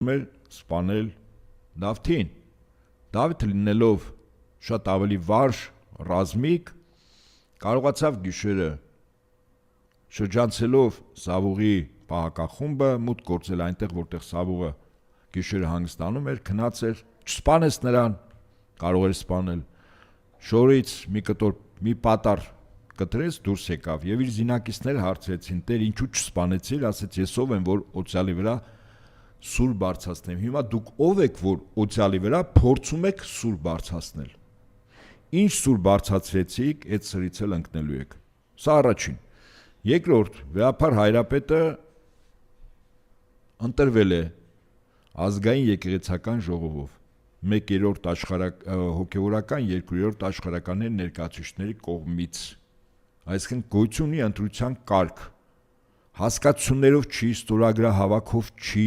Մեր սպանել Դավթին։ Դավթը լինելով շատ ավելի վարժ, ռազմիկ, կարողացավ գիշերը շրջանցելով Սավուղի պահակախումբը մուտք գործել այնտեղ, որտեղ Սավուղը գիշերը հանգստանում էր, քնած էր, չսպանեց նրան, կարող էր սպանել, շորից մի պատար կտրեց, դուրս եկավ եւ իր զինակիցները հարցրեցին, տեր ինչու չսպանեցիր, ասեց ես ով եմ, որ օցիալի վրա սուր բարձրացնեմ, հիմա դուք ով եք, որ օցիալի վրա փորձում եք սուր բարձրացնել, ինչ սուր բարձրացրեցիք, այդ սրից էլ ընկնելու եք, սա առաջին, երկրորդ, Վեհափար Հայրապետը ընտրվել է ազգային եկեղեցական ժողովով, 1/3 հոգևորական, 2/3 աշխարհականների ներկայացուցիչների կողմից, այսինքն գոյություն ունի ընտրության կարգ, հասկացություններով չի, ստորագրահավաքով չի,